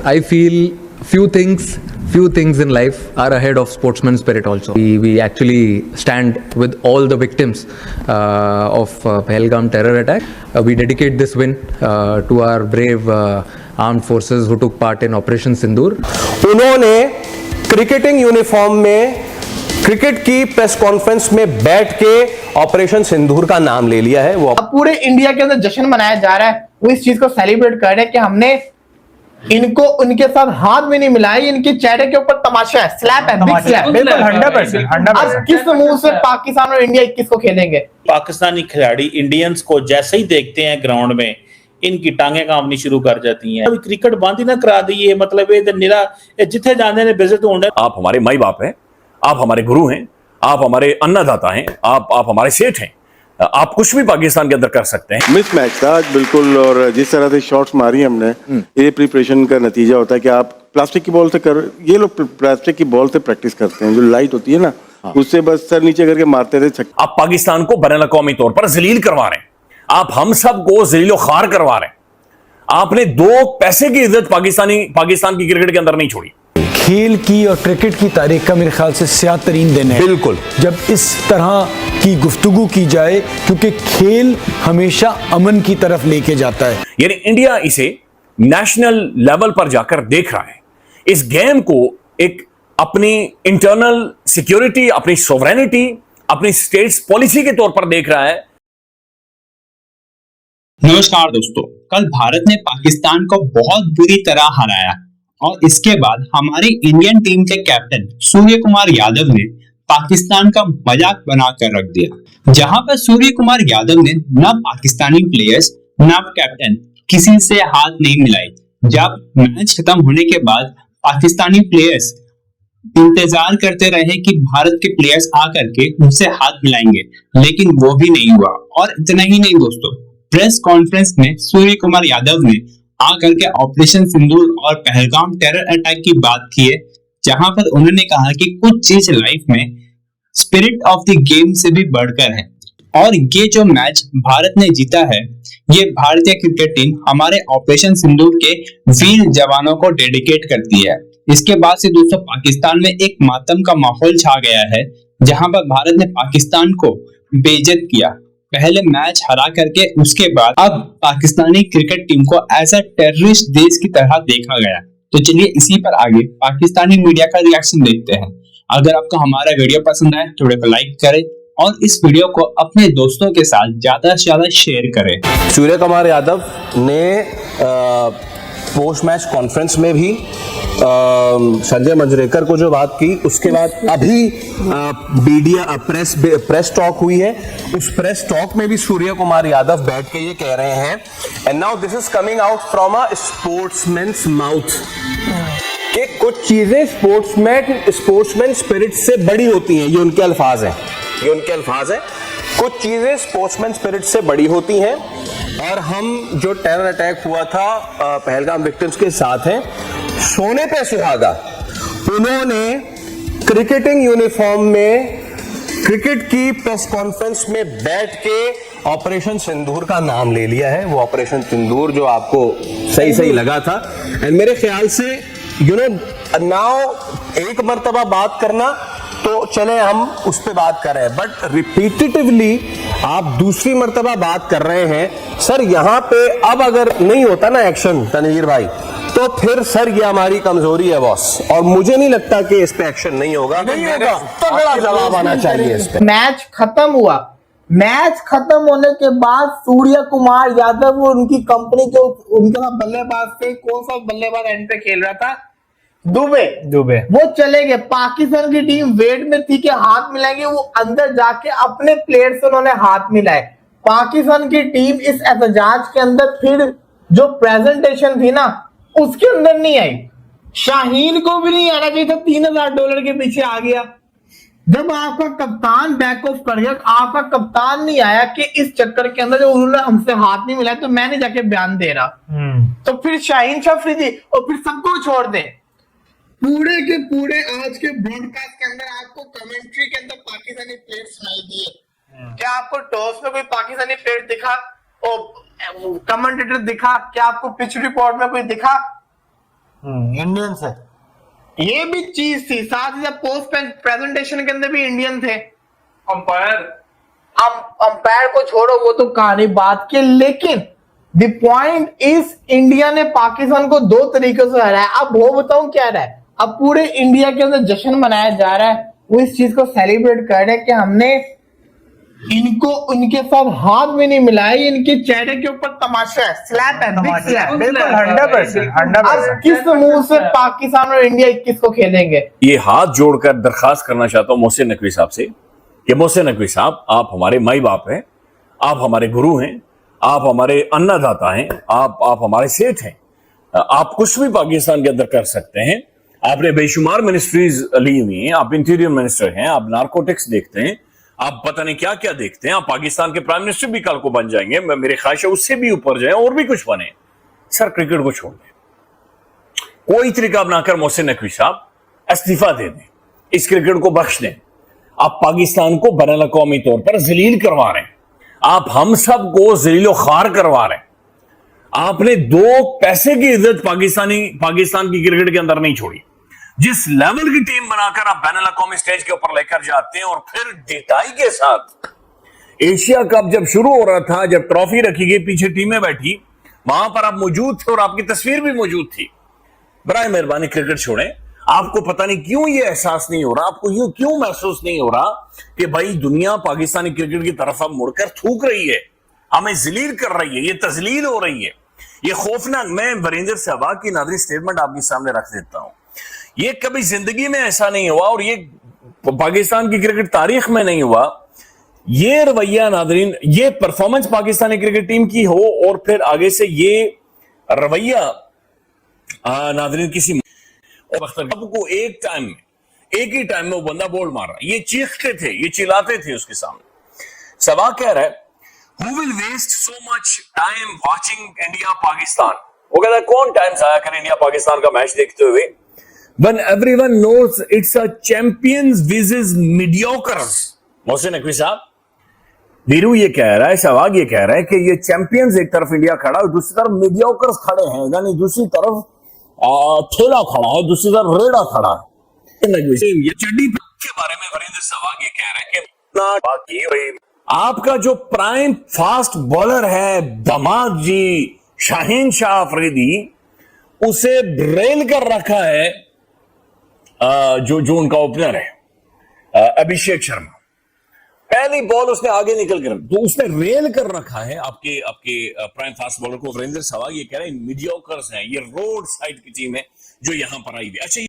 I feel few things in life are ahead of sportsman spirit also. We actually stand with all the victims of Pahalgam terror attack. We dedicate this win to our brave armed forces who took part in Operation Sindoor. उन्होंने cricketing uniform में cricket की press conference में बैठ के operation सिंदूर का नाम ले लिया है। वो अब पूरे इंडिया के अंदर जश्न मनाया जा रहा है, वो इस चीज को सेलिब्रेट कर रहे हैं कि हमने इनको उनके साथ हाथ भी नहीं मिलाया। इनके चेहरे के ऊपर तमाशा है, स्लैप है, बिग स्लैप। बिल्कुल 100%। अब किस मुंह से पाकिस्तान और इंडिया 21 को खेलेंगे? पाकिस्तानी खिलाड़ी इंडियंस को जैसे ही देखते हैं ग्राउंड में, इनकी टांगे कांपनी शुरू कर जाती हैं। अभी क्रिकेट बंद ही ना करा दी है, मतलब ये निरा जिथे जाने ने विजिट होंगे। आप हमारे माई बाप हैं, आप हमारे गुरु हैं, आप हमारे अन्नदाता हैं, आप हमारे सेठ हैं। आप कुछ भी पाकिस्तान के अंदर कर सकते हैं। मिसमैच था आज बिल्कुल, और जिस तरह से शॉट्स मारी हमने, ये प्रिपरेशन का नतीजा होता है कि आप प्लास्टिक की बॉल से ये लोग प्लास्टिक की बॉल से प्रैक्टिस करते हैं, जो लाइट होती है ना, उससे बस सर नीचे करके मारते थे। आप पाकिस्तान को बैनुल-अक़वामी तौर पर जलील करवा रहे हैं, आप हम सब को जलीलो खार करवा रहे हैं। आपने 2 पैसे की इज्जत पाकिस्तान की क्रिकेट के अंदर नहीं छोड़ी। खेल की और क्रिकेट की तारीख का मेरे ख्याल से स्याह तरीन दिन है बिल्कुल, जब इस तरह की गुफ्तगू की जाए, क्योंकि खेल हमेशा अमन की तरफ लेके जाता है। यानी इंडिया इसे नेशनल लेवल पर जाकर देख रहा है, इस गेम को एक अपनी इंटरनल सिक्योरिटी, अपनी सोवरेनिटी, अपनी स्टेट्स पॉलिसी के तौर पर देख रहा है। नमस्कार दोस्तों, कल भारत ने पाकिस्तान को बहुत बुरी तरह हराया और इसके बाद हमारी इंडियन टीम के कैप्टन सूर्य कुमार यादव ने पाकिस्तान का मजाक बनाकर रख दिया। जहां पर सूर्य कुमार यादव ने न पाकिस्तानी प्लेयर्स न कैप्टन किसी से हाथ नहीं मिलाई। जब मैच खत्म होने के बाद पाकिस्तानी प्लेयर्स इंतजार करते रहे कि भारत के प्लेयर्स आकर के उनसे हाथ मिलाएंगे, लेकिन वो भी नहीं हुआ। और इतना ही नहीं दोस्तों, प्रेस कॉन्फ्रेंस में सूर्य कुमार यादव ने आकर के ऑपरेशन सिंदूर और पहलगाम टेरर अटैक की बात की है, जहां पर उन्होंने कहा कि कुछ चीज लाइफ में स्पिरिट ऑफ द गेम से भी बढ़कर है। और ये जो मैच भारत ने जीता है, ये भारतीय क्रिकेट टीम हमारे ऑपरेशन सिंदूर के वीर जवानों को डेडिकेट करती है। इसके बाद से दोस्तों पाकिस्तान में एक मातम का माहौल छा गया है, जहां पर भारत ने पाकिस्तान को बेइज्जत किया। पहले मैच हरा करके उसके बाद अब पाकिस्तानी क्रिकेट टीम को एज अ टेररिस्ट देश की तरह देखा गया। तो चलिए इसी पर आगे पाकिस्तानी मीडिया का रिएक्शन देखते हैं। अगर आपको हमारा वीडियो पसंद आए तो वीडियो को लाइक करें और इस वीडियो को अपने दोस्तों के साथ ज्यादा से ज्यादा शेयर करें। सूर्य कुमार यादव ने पोस्ट मैच कॉन्फ्रेंस में भी संजय मंजरेकर को जो बात की, उसके बाद अभी मीडिया प्रेस टॉक हुई है, उस प्रेस टॉक में भी सूर्य कुमार यादव बैठ के ये कह रहे हैं, and now this is coming out from a sportsman's mouth, कि कुछ चीजें स्पोर्ट्समैन स्पिरिट से बड़ी होती हैं। ये उनके अल्फाज हैं, कुछ चीजें स्पोर्ट्समैन स्पिरिट से बड़ी होती हैं। और हम जो टेरर अटैक हुआ था पहलगाम विक्टिम्स के साथ हैं, सोने पे सुहागा। उन्होंने क्रिकेटिंग यूनिफॉर्म में क्रिकेट की प्रेस कॉन्फ्रेंस में बैठ के ऑपरेशन सिंदूर का नाम ले लिया है। वो ऑपरेशन सिंदूर जो आपको सही लगा था, एंड मेरे ख्याल से नाउ एक मर्तबा बात करना तो चले हम उस पे बात कर रहे हैं, बट रिपीटेटिवली आप दूसरी मर्तबा बात कर रहे हैं। सर यहाँ पे अब अगर नहीं होता ना एक्शन तनवीर भाई, तो फिर सर ये हमारी कमजोरी है बॉस, और मुझे नहीं लगता कि इस पे एक्शन नहीं होगा। तो बड़ा जवाब आना चाहिए इस पे। मैच खत्म हुआ, मैच खत्म होने के बाद सूर्य कुमार यादव और उनकी कंपनी के उनका बल्लेबाज थे, कौन सा बल्लेबाज एंड पे खेल रहा था, दुबे, वो चले गए। पाकिस्तान की टीम वेट में थी कि हाथ मिलाएंगे, वो अंदर जाके अपने प्लेयर से उन्होंने हाथ मिलाए। पाकिस्तान की टीम इस एहतजाज के अंदर फिर जो प्रेजेंटेशन थी ना, उसके अंदर नहीं आई। शाहीन को भी नहीं आना चाहिए था, $3000 के पीछे आ गया। जब आपका कप्तान बैक ऑफ कर गया, आपका कप्तान नहीं आया कि इस चक्कर के अंदर जो उन्होंने हमसे हाथ नहीं मिलाया तो मैं नहीं जाके बयान दे रहा, तो फिर शाहीन शाह अफरीदी और फिर सबको छोड़ दे। पूरे के पूरे आज के ब्रॉडकास्ट के अंदर आपको कमेंट्री के अंदर पाकिस्तानी प्लेयर सुनाई दिए। क्या आपको टॉस में कोई पाकिस्तानी प्लेयर दिखा और कमेंटेटर दिखा? क्या आपको पिच रिपोर्ट में कोई दिखा? इंडियंस है, ये भी चीज थी। साथ ही साथ पोस्ट प्रेजेंटेशन के अंदर भी इंडियन थे। अंपायर को छोड़ो, वो तो कहानी बात की, लेकिन द पॉइंट इज इंडिया ने पाकिस्तान को 2 तरीकों से हराया। अब वो बताऊं क्या रहा है, अब पूरे इंडिया के अंदर जश्न मनाया जा रहा है, वो इस चीज को सेलिब्रेट कर रहे हैं कि हमने इनको उनके साथ हाथ में नहीं मिलाया, इनके चेहरे के ऊपर तमाशा है, स्लैप है, बिग स्लैप। बिल्कुल 100%। अब किस मुंह से पाकिस्तान और इंडिया 21 को खेलेंगे? ये हाथ जोड़कर दरखास्त करना चाहता हूं मोहसिन नकवी साहब से कि मोहसिन नकवी साहब, आप हमारे माई बाप हैं, आप हमारे गुरु हैं, आप हमारे अन्नदाता हैं, आप हमारे सेठ हैं। आप कुछ भी पाकिस्तान के अंदर कर सकते हैं। आपने बेशुमार मिनिस्ट्रीज ली हुई हैं, आप इंटीरियर मिनिस्टर हैं, आप नारकोटिक्स देखते हैं, आप पता नहीं क्या क्या देखते हैं। आप पाकिस्तान के प्राइम मिनिस्टर भी कल को बन जाएंगे, मेरे ख्वाहिश है उससे भी ऊपर जाए और भी कुछ बने। सर क्रिकेट को छोड़ दें, कोई तरीका अपनाकर मोहसिन नकवी साहब इस्तीफा दे दें, इस क्रिकेट को बख्श दें। आप पाकिस्तान को बैनुल अक़वामी तौर पर जलील करवा रहे हैं, आप हम सब को जलीलो खार करवा रहे हैं। आपने 2 पैसे की इज्जत पाकिस्तान की क्रिकेट के अंदर नहीं छोड़ी। जिस लेवल की टीम बनाकर आप बैनुल अक़वामी स्टेज के ऊपर लेकर जाते हैं और फिर डेटाई के साथ एशिया कप जब शुरू हो रहा था, जब ट्रॉफी रखी गई, पीछे टीमें बैठी, वहां पर आप मौजूद थे और आपकी तस्वीर भी मौजूद थी। बराए मेहरबानी क्रिकेट छोड़ें। आपको पता नहीं क्यों ये एहसास नहीं हो रहा, आपको यूं क्यों महसूस नहीं हो रहा कि भाई दुनिया पाकिस्तानी क्रिकेट की तरफ अब मुड़कर थूक रही है, हमें जलील कर रही है, ये तजलील हो रही है, ये खौफनाक। मैं वीरेंद्र सहवाग की नादरी स्टेटमेंट आपके सामने रख देता हूं। ये कभी जिंदगी में ऐसा नहीं हुआ और ये पाकिस्तान की क्रिकेट तारीख में नहीं हुआ। ये रवैया नादरीन, ये परफॉर्मेंस पाकिस्तानी क्रिकेट टीम की हो और फिर आगे से ये रवैया नादरीन किसी को एक ही टाइम में वो बंदा बोल्ड मार रहा है, ये चीखते थे, ये चिल्लाते थे उसके सामने। सहवाग कह रहा है Who will waste so much time watching India Pakistan? वो कहता है कौन टाइम जाया करे इंडिया पाकिस्तान का मैच देखते हुए, when everyone knows it's a champions versus mediocres। Mohsin Naqvi साहब, वीरू ये कह रहा है, सहवाग ये कह रहा है कि ये चैंपियंस एक तरफ इंडिया खड़ा है, दूसरी तरफ मीडियोकर्स खड़े हैं, यानी दूसरी तरफ ठेला खड़ा है, दूसरी तरफ रेड़ा खड़ा है। ये चड्डी के बारे में वीरेंद्र सहवाग ये कह रहे हैं कि आपका जो प्राइम फास्ट बॉलर है दमाद जी शाहीन शाह अफरीदी, उसे रेल कर रखा है जो उनका ओपनर है अभिषेक शर्मा। पहली बॉल उसने आगे निकल कर, तो उसने रेल कर रखा है आपके प्राइम फास्ट बॉलर को। वीरेंद्र सहवाग ये कह रहे हैं मीडियोकर्स हैं, ये रोड साइड की टीम है जो यहां पर आई हुई। अच्छा,